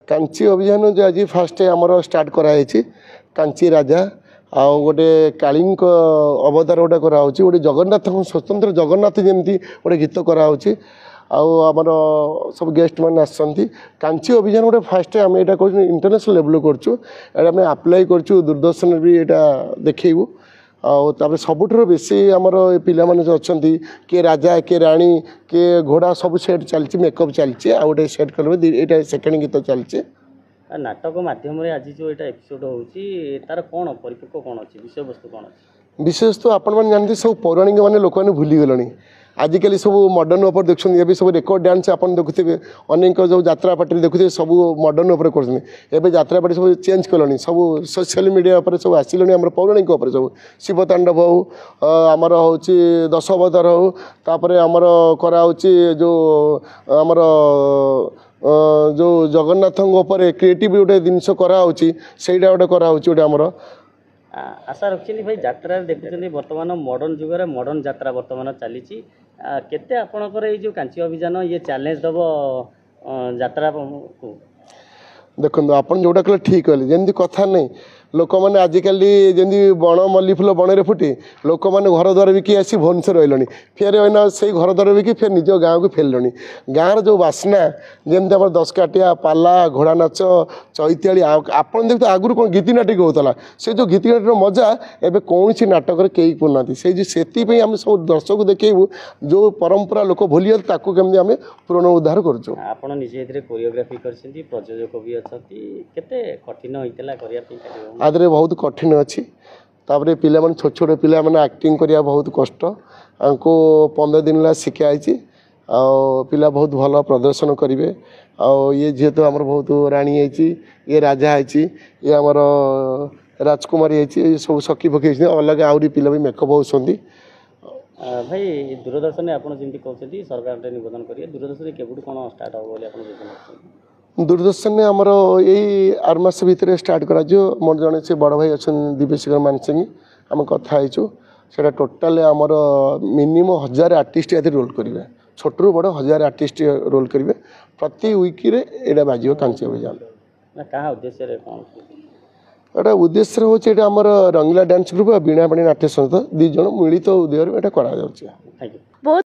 कांची अभियान जो आज फास्ट आमर स्टार्ट कराई कांची राजा आउ गोटे काली अवतार गोटे कराऊँ गोटे जगन्नाथ स्वतंत्र जगन्नाथ जमी गोटे गीत कराऊँ आमर सब गेस्ट मैंने आसती कांची अभियान गोटे फास्ट आम यहाँ कर इंटरनेशनल लेवल करें आप्लाय कर दूरदर्शन भी यहाँ देखू आउे सबुठ बेसी आमर पिला माने जो अच्छा किए राजा किए राणी किए घोड़ा सब सेट चलती मेकअप चलती आ गोटे सेट कल ये सेकेंड गीत चलती नाटक माध्यम आज जो यहाँ एपिसोड होची तार कौन परिपक्व कौन अच्छी विषय वस्तु कौन अच्छी विशेष तो आपण मैंने जानते सब पौराणिक मैंने लोक मैंने भूली गले आजिकल सब मॉडर्न उपर देखुं ये सब रेकर्ड डांस आप देखुए अनेक जो यात्रा पार्टी देखुए सब मॉडर्न उपर कर यात्रा पार्टी सब चेंज कले सब सोशल मीडिया उपर सब आसिले आम पौराणिक उपर सब शिवतांडव हो आमर हूँ दश अवतार हो तापर आमर कराऊँच जो आमर जो जगन्नाथ क्रिएटिव गोटे जिनस कराऊँच सहीटा गोटे कराऊँ गोटे आमर आशा रखी भाई यात्रा देखुं बर्तमान मॉडर्न जुगर मॉडर्न यात्रा बर्तमान चली केते आपणकर ये जो कांची अभियान ये चैलेंज दब यात्रा को देखो आपन जोटा कहले ठीक कहले जमी कथा नहीं लोक मैंने आजिकल जमी बण मल्ली फुल बण फुटे लोक मैंने घर द्वार बिकी आसी भुवनेश्वर रही फेर से घर द्वार बिकी फेर निज गाँव को फेरल गाँव जो बास्ना जमी आम दशकाटिया पाला घोड़ा नाच चैताली आप देखते आगुरी कौन गीति नाटक होता से जो गीति नाटक मजा एवं कौन नाटक कई पुना से आम सब दर्शक देखू जो परंपरा लोक भूली कमी आम पुनरुद्धार कर आपड़ निजे कोरियोग्राफी कर प्रयोजक भी अच्छा केते कठिन होता आदरे बहुत कठिन अच्छी तापर पिला माने छोट छोट पिला माने एक्टिंग करिया बहुत कष्ट आंको 15 दिन ला शिखाई पिला बहुत भल प्रदर्शन करेंगे ये झील तो आमर बहुत राणी है ये राजा है ये आमर राजकुमारी है सब सखी फकी अलग आहरी पिला भी मेकअप होती भाई दूरदर्शन आप कहते सरकार निवेदन करेंगे दूरदर्शन केवल कौन स्टार्ट हो दूरदर्शन में आमर यही आर मास भितर स्टार्ट करा मोर जड़े से बड़ भाई अच्छा दिव्यशेखर मानसिंह आम कथा से टोटाल आमर मिनिमम 1000 आर्टिस्ट ये रोल करेंगे छोटू बड़ 1000 आर्टिस्ट रोल करेंगे प्रति वीक ये बाजो कांची अभियान क्या उद्देश्य कौन एटा उद्देश्य हूँ आमर रंगीला डांस ग्रुप वीणा पाणी नाट्य संस्था 2 जन मिलित उदय करा।